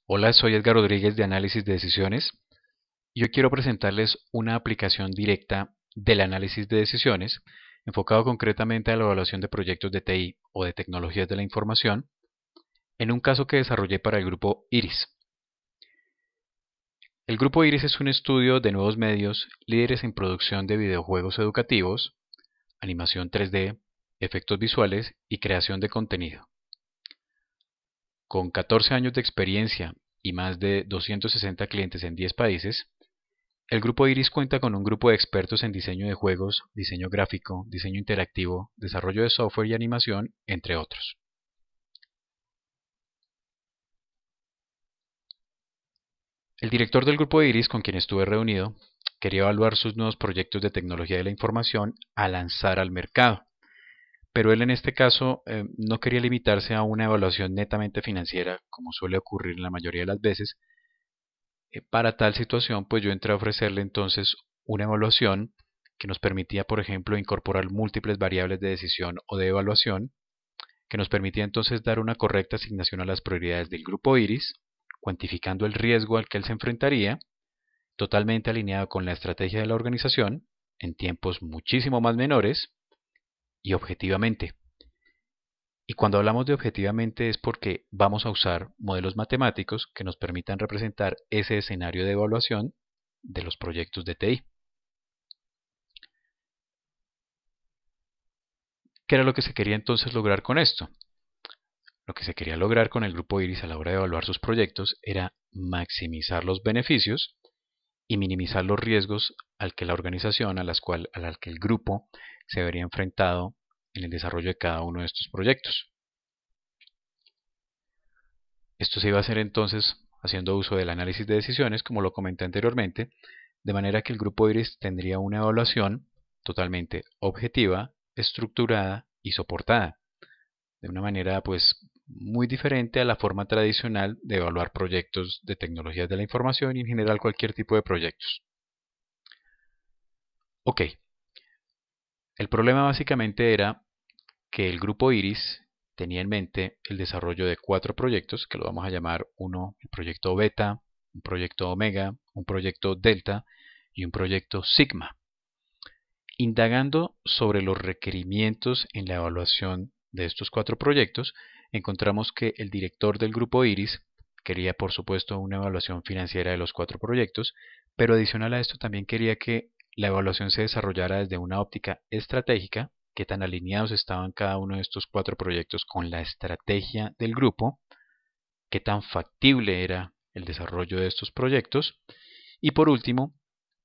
Hola, soy Edgar Rodríguez de Análisis de Decisiones y hoy quiero presentarles una aplicación directa del análisis de decisiones enfocado concretamente a la evaluación de proyectos de TI o de tecnologías de la información en un caso que desarrollé para el grupo IRIS. El grupo IRIS es un estudio de nuevos medios líderes en producción de videojuegos educativos, animación 3D, efectos visuales y creación de contenido. Con 14 años de experiencia y más de 260 clientes en 10 países, el grupo Iris cuenta con un grupo de expertos en diseño de juegos, diseño gráfico, diseño interactivo, desarrollo de software y animación, entre otros. El director del grupo Iris, con quien estuve reunido, quería evaluar sus nuevos proyectos de tecnología de la información a lanzar al mercado, pero él en este caso no quería limitarse a una evaluación netamente financiera, como suele ocurrir en la mayoría de las veces. Para tal situación, pues yo entré a ofrecerle entonces una evaluación que nos permitía, por ejemplo, incorporar múltiples variables de decisión o de evaluación, que nos permitía entonces dar una correcta asignación a las prioridades del grupo Iris, cuantificando el riesgo al que él se enfrentaría, totalmente alineado con la estrategia de la organización, en tiempos muchísimo más menores y objetivamente. Y cuando hablamos de objetivamente es porque vamos a usar modelos matemáticos que nos permitan representar ese escenario de evaluación de los proyectos de TI. ¿Qué era lo que se quería entonces lograr con esto? Lo que se quería lograr con el grupo Iris a la hora de evaluar sus proyectos era maximizar los beneficios y minimizar los riesgos al que la organización, a la que el grupo se vería enfrentado en el desarrollo de cada uno de estos proyectos. Esto se iba a hacer entonces haciendo uso del análisis de decisiones, como lo comenté anteriormente, de manera que el grupo Iris tendría una evaluación totalmente objetiva, estructurada y soportada, de una manera pues muy diferente a la forma tradicional de evaluar proyectos de tecnologías de la información y en general cualquier tipo de proyectos. Ok, el problema básicamente era que el grupo Iris tenía en mente el desarrollo de 4 proyectos, que lo vamos a llamar uno, el proyecto Beta, un proyecto Omega, un proyecto Delta y un proyecto Sigma. Indagando sobre los requerimientos en la evaluación de estos 4 proyectos, encontramos que el director del grupo Iris quería, por supuesto, una evaluación financiera de los 4 proyectos, pero adicional a esto también quería que la evaluación se desarrollara desde una óptica estratégica, qué tan alineados estaban cada uno de estos 4 proyectos con la estrategia del grupo, qué tan factible era el desarrollo de estos proyectos y por último,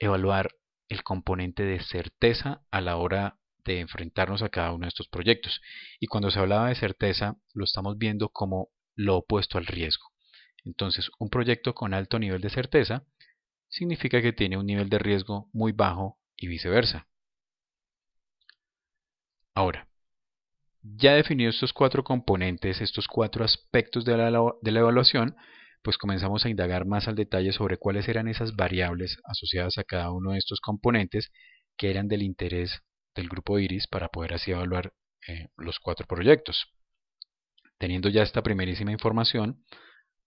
evaluar el componente de certeza a la hora de enfrentarnos a cada uno de estos proyectos. Y cuando se hablaba de certeza, lo estamos viendo como lo opuesto al riesgo. Entonces, un proyecto con alto nivel de certeza significa que tiene un nivel de riesgo muy bajo y viceversa. Ahora, ya definidos estos 4 componentes, estos 4 aspectos de la evaluación, pues comenzamos a indagar más al detalle sobre cuáles eran esas variables asociadas a cada uno de estos componentes que eran del interés del grupo Iris para poder así evaluar los 4 proyectos. Teniendo ya esta primerísima información,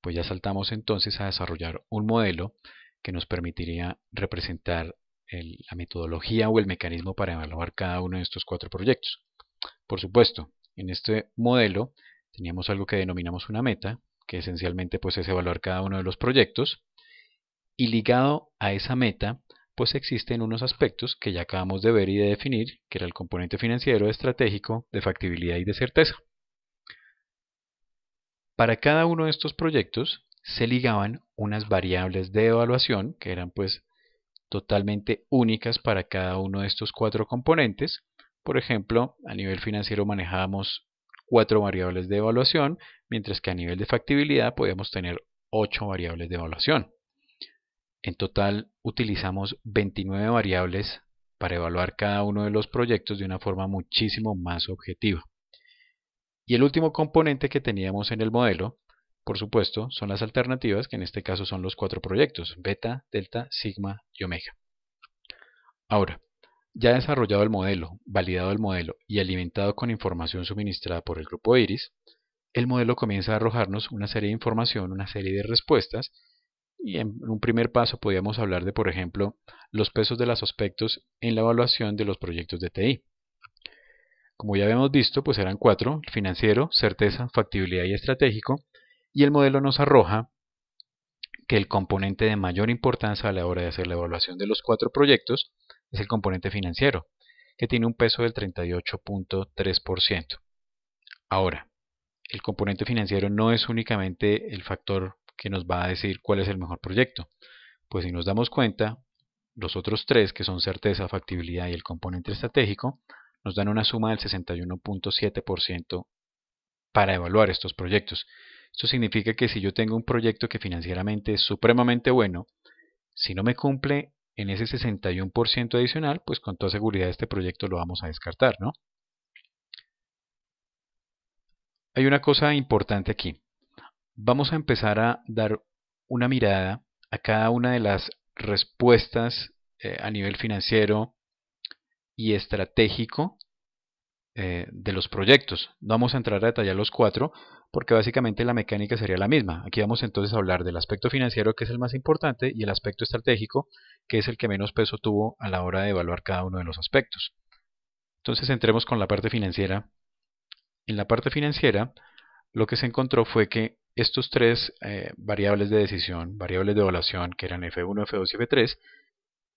pues ya saltamos entonces a desarrollar un modelo que nos permitiría representar la metodología o el mecanismo para evaluar cada uno de estos 4 proyectos. Por supuesto, en este modelo teníamos algo que denominamos una meta, que esencialmente pues es evaluar cada uno de los proyectos, y ligado a esa meta pues existen unos aspectos que ya acabamos de ver y de definir, que era el componente financiero, estratégico, de factibilidad y de certeza. Para cada uno de estos proyectos se ligaban unas variables de evaluación que eran pues totalmente únicas para cada uno de estos 4 componentes. Por ejemplo, a nivel financiero manejábamos 4 variables de evaluación, mientras que a nivel de factibilidad podíamos tener 8 variables de evaluación. En total utilizamos 29 variables para evaluar cada uno de los proyectos de una forma muchísimo más objetiva. Y el último componente que teníamos en el modelo, por supuesto, son las alternativas, que en este caso son los 4 proyectos, beta, delta, sigma y omega. Ahora, ya desarrollado el modelo, validado el modelo y alimentado con información suministrada por el grupo Iris, el modelo comienza a arrojarnos una serie de información, una serie de respuestas, y en un primer paso podríamos hablar de, por ejemplo, los pesos de los aspectos en la evaluación de los proyectos de TI. Como ya habíamos visto, pues eran cuatro: financiero, certeza, factibilidad y estratégico, y el modelo nos arroja que el componente de mayor importancia a la hora de hacer la evaluación de los cuatro proyectos es el componente financiero, que tiene un peso del 38.3%. Ahora, el componente financiero no es únicamente el factor que nos va a decir cuál es el mejor proyecto, pues si nos damos cuenta, los otros tres, que son certeza, factibilidad y el componente estratégico, nos dan una suma del 61.7% para evaluar estos proyectos. Esto significa que si yo tengo un proyecto que financieramente es supremamente bueno, si no me cumple en ese 61% adicional, pues con toda seguridad este proyecto lo vamos a descartar, ¿no? Hay una cosa importante aquí. Vamos a empezar a dar una mirada a cada una de las respuestas a nivel financiero y estratégico de los proyectos. No vamos a entrar a detallar los cuatro porque básicamente la mecánica sería la misma. Aquí vamos entonces a hablar del aspecto financiero, que es el más importante, y el aspecto estratégico, que es el que menos peso tuvo a la hora de evaluar cada uno de los aspectos. Entonces entremos con la parte financiera. En la parte financiera, lo que se encontró fue que estos tres variables de decisión, variables de evaluación, que eran F1, F2 y F3,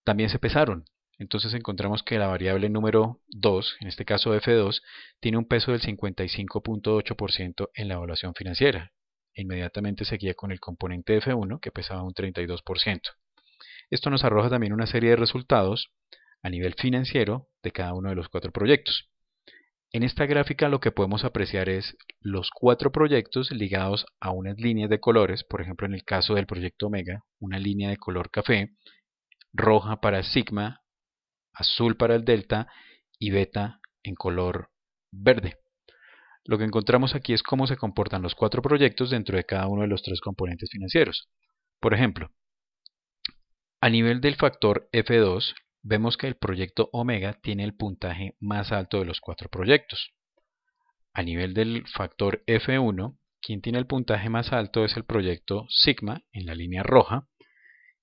también se pesaron. Entonces encontramos que la variable número 2, en este caso F2, tiene un peso del 55.8% en la evaluación financiera. Inmediatamente seguía con el componente F1, que pesaba un 32%. Esto nos arroja también una serie de resultados a nivel financiero de cada uno de los cuatro proyectos. En esta gráfica lo que podemos apreciar es los cuatro proyectos ligados a unas líneas de colores. Por ejemplo, en el caso del proyecto Omega, una línea de color café, roja para sigma, azul para el delta y beta en color verde. Lo que encontramos aquí es cómo se comportan los cuatro proyectos dentro de cada uno de los tres componentes financieros. Por ejemplo, a nivel del factor F2, vemos que el proyecto Omega tiene el puntaje más alto de los cuatro proyectos. A nivel del factor F1, quien tiene el puntaje más alto es el proyecto Sigma en la línea roja.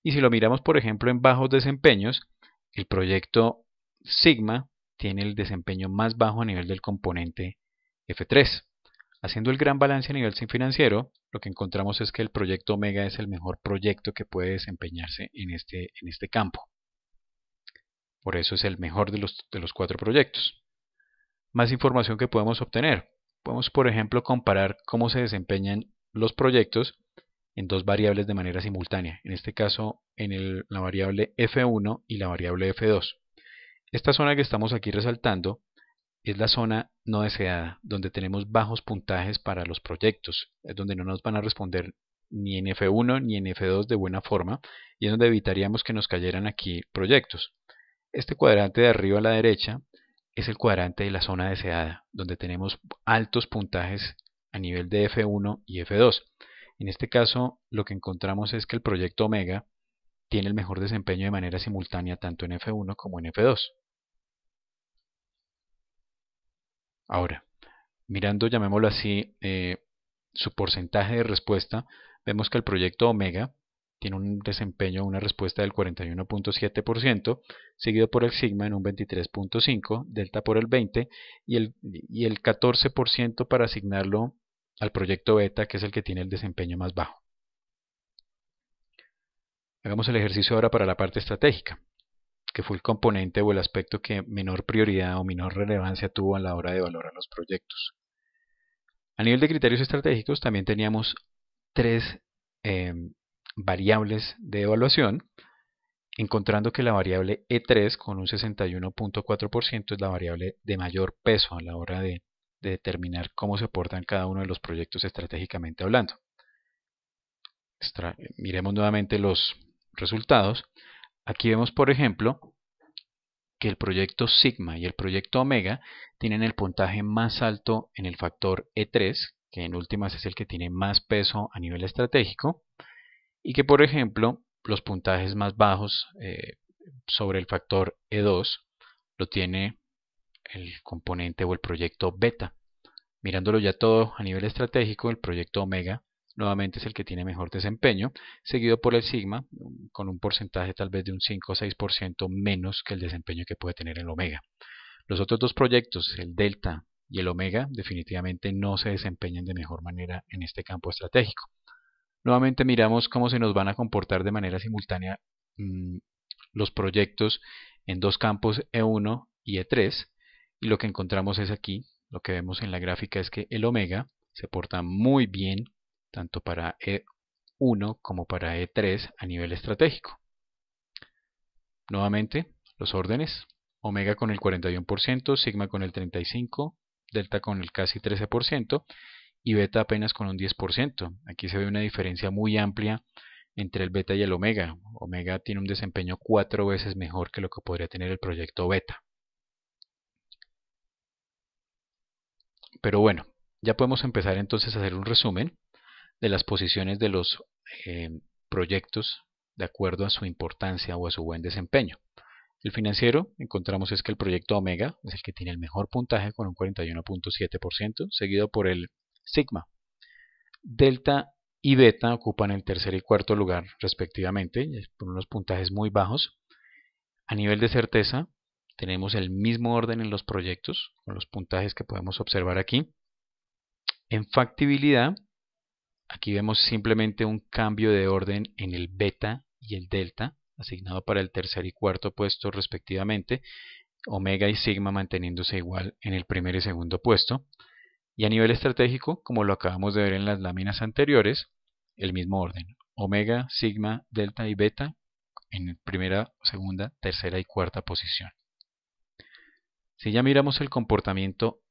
Y si lo miramos, por ejemplo, en bajos desempeños, el proyecto Sigma tiene el desempeño más bajo a nivel del componente F3. Haciendo el gran balance a nivel financiero, lo que encontramos es que el proyecto Omega es el mejor proyecto que puede desempeñarse en este campo. Por eso es el mejor de los cuatro proyectos. Más información que podemos obtener. Podemos, por ejemplo, comparar cómo se desempeñan los proyectos en dos variables de manera simultánea. En este caso, en la variable F1 y la variable F2. Esta zona que estamos aquí resaltando es la zona no deseada, donde tenemos bajos puntajes para los proyectos. Es donde no nos van a responder ni en F1 ni en F2 de buena forma, y es donde evitaríamos que nos cayeran aquí proyectos. Este cuadrante de arriba a la derecha es el cuadrante de la zona deseada, donde tenemos altos puntajes a nivel de F1 y F2. En este caso, lo que encontramos es que el proyecto Omega tiene el mejor desempeño de manera simultánea tanto en F1 como en F2. Ahora, mirando, llamémoslo así, su porcentaje de respuesta, vemos que el proyecto Omega tiene un desempeño, una respuesta del 41.7%, seguido por el Sigma en un 23.5%, Delta por el 20% y el 14% para asignarlo al proyecto Beta, que es el que tiene el desempeño más bajo. Hagamos el ejercicio ahora para la parte estratégica, que fue el componente o el aspecto que menor prioridad o menor relevancia tuvo a la hora de valorar los proyectos. A nivel de criterios estratégicos también teníamos tres variables de evaluación, encontrando que la variable E3 con un 61.4% es la variable de mayor peso a la hora de determinar cómo se portan cada uno de los proyectos estratégicamente hablando. Miremos nuevamente los resultados. Aquí vemos, por ejemplo, que el proyecto Sigma y el proyecto Omega tienen el puntaje más alto en el factor E3, que en últimas es el que tiene más peso a nivel estratégico, y que, por ejemplo, los puntajes más bajos sobre el factor E2 lo tiene el componente o el proyecto Beta. Mirándolo ya todo a nivel estratégico, el proyecto Omega nuevamente es el que tiene mejor desempeño, seguido por el Sigma, con un porcentaje tal vez de un 5 o 6% menos que el desempeño que puede tener el Omega. Los otros dos proyectos, el Delta y el Omega, definitivamente no se desempeñan de mejor manera en este campo estratégico. Nuevamente miramos cómo se nos van a comportar de manera simultánea los proyectos en dos campos E1 y E3, y lo que encontramos es aquí, lo que vemos en la gráfica es que el Omega se porta muy bien tanto para E1 como para E3 a nivel estratégico. Nuevamente, los órdenes, Omega con el 41%, Sigma con el 35%, Delta con el casi 13% y Beta apenas con un 10%. Aquí se ve una diferencia muy amplia entre el Beta y el Omega. Omega tiene un desempeño 4 veces mejor que lo que podría tener el proyecto Beta. Pero bueno, ya podemos empezar entonces a hacer un resumen de las posiciones de los proyectos de acuerdo a su importancia o a su buen desempeño. El financiero, encontramos es que el proyecto Omega es el que tiene el mejor puntaje con un 41.7%, seguido por el Sigma. Delta y Beta ocupan el tercer y cuarto lugar respectivamente, por unos puntajes muy bajos. A nivel de certeza, tenemos el mismo orden en los proyectos, con los puntajes que podemos observar aquí. En factibilidad, aquí vemos simplemente un cambio de orden en el Beta y el Delta, asignado para el tercer y cuarto puesto respectivamente, Omega y Sigma manteniéndose igual en el primer y segundo puesto. Y a nivel estratégico, como lo acabamos de ver en las láminas anteriores, el mismo orden. Omega, Sigma, Delta y Beta en primera, segunda, tercera y cuarta posición. Si ya miramos el comportamiento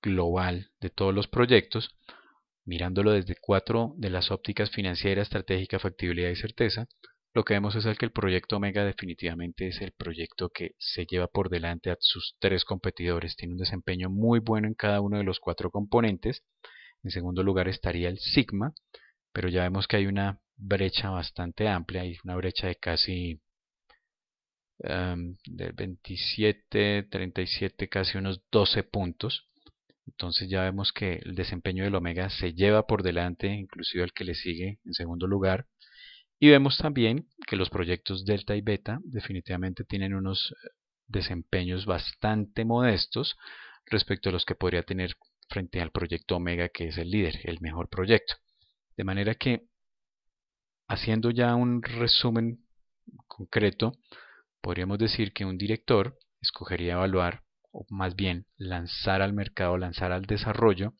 global de todos los proyectos, mirándolo desde 4 de las ópticas financiera, estratégica, factibilidad y certeza, lo que vemos es que el proyecto Omega definitivamente es el proyecto que se lleva por delante a sus 3 competidores. Tiene un desempeño muy bueno en cada uno de los 4 componentes. En segundo lugar estaría el Sigma, pero ya vemos que hay una brecha bastante amplia, hay una brecha de casi de 27, 37, casi unos 12 puntos. Entonces ya vemos que el desempeño del Omega se lleva por delante, inclusive el que le sigue en segundo lugar. Y vemos también que los proyectos Delta y Beta definitivamente tienen unos desempeños bastante modestos respecto a los que podría tener frente al proyecto Omega, que es el líder, el mejor proyecto. De manera que, haciendo ya un resumen concreto, podríamos decir que un director escogería evaluar, o más bien lanzar al mercado, lanzar al desarrollo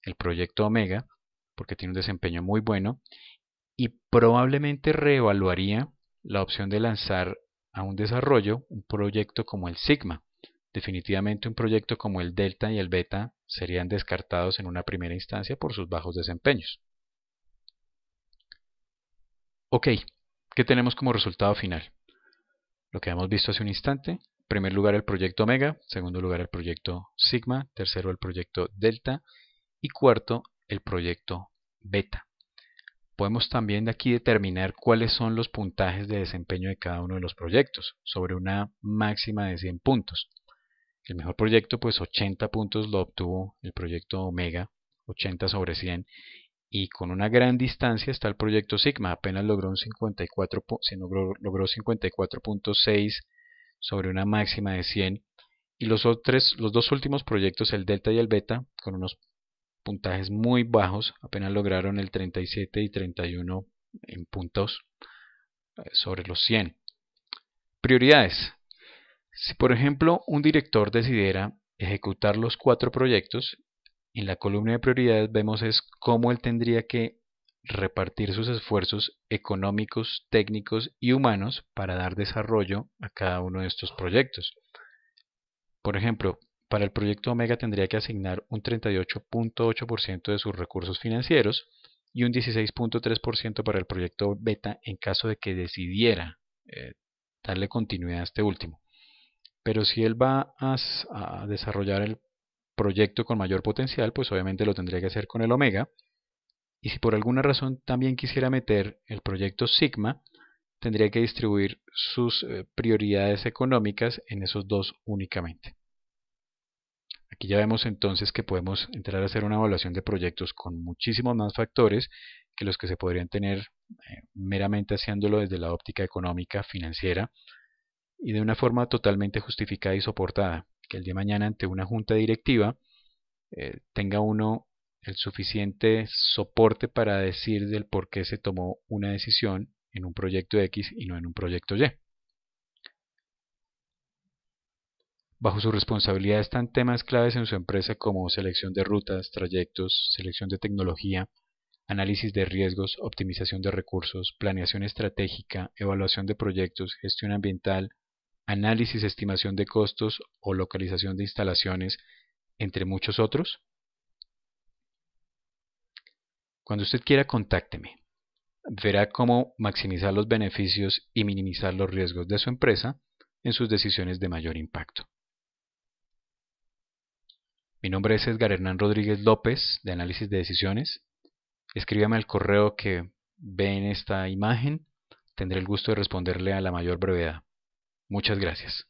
el proyecto Omega, porque tiene un desempeño muy bueno, y probablemente reevaluaría la opción de lanzar a un desarrollo un proyecto como el Sigma. Definitivamente un proyecto como el Delta y el Beta serían descartados en una primera instancia por sus bajos desempeños. Ok, ¿qué tenemos como resultado final? Lo que hemos visto hace un instante. En primer lugar el proyecto Omega, segundo lugar el proyecto Sigma, tercero el proyecto Delta y cuarto el proyecto Beta. Podemos también de aquí determinar cuáles son los puntajes de desempeño de cada uno de los proyectos, sobre una máxima de 100 puntos. El mejor proyecto, pues 80 puntos lo obtuvo el proyecto Omega, 80 sobre 100, y con una gran distancia está el proyecto Sigma, apenas logró un 54, logró 54.6 sobre una máxima de 100, y los dos últimos proyectos, el Delta y el Beta, con unos puntajes muy bajos, apenas lograron el 37 y 31 en puntos sobre los 100. Prioridades. Si por ejemplo un director decidiera ejecutar los 4 proyectos, en la columna de prioridades vemos es cómo él tendría que repartir sus esfuerzos económicos, técnicos y humanos para dar desarrollo a cada uno de estos proyectos. Por ejemplo, para el proyecto Omega tendría que asignar un 38.8% de sus recursos financieros y un 16.3% para el proyecto Beta en caso de que decidiera darle continuidad a este último. Pero si él va a desarrollar el proyecto con mayor potencial, pues obviamente lo tendría que hacer con el Omega. Y si por alguna razón también quisiera meter el proyecto Sigma, tendría que distribuir sus prioridades económicas en esos dos únicamente. Aquí ya vemos entonces que podemos entrar a hacer una evaluación de proyectos con muchísimos más factores que los que se podrían tener meramente haciéndolo desde la óptica económica, financiera y de una forma totalmente justificada y soportada, que el día de mañana ante una junta directiva tenga uno el suficiente soporte para decir del por qué se tomó una decisión en un proyecto X y no en un proyecto Y. Bajo su responsabilidad están temas claves en su empresa como selección de rutas, trayectos, selección de tecnología, análisis de riesgos, optimización de recursos, planeación estratégica, evaluación de proyectos, gestión ambiental, análisis, estimación de costos o localización de instalaciones, entre muchos otros. Cuando usted quiera, contácteme. Verá cómo maximizar los beneficios y minimizar los riesgos de su empresa en sus decisiones de mayor impacto. Mi nombre es Edgar Hernán Rodríguez López, de Análisis de Decisiones. Escríbame al correo que ve en esta imagen. Tendré el gusto de responderle a la mayor brevedad. Muchas gracias.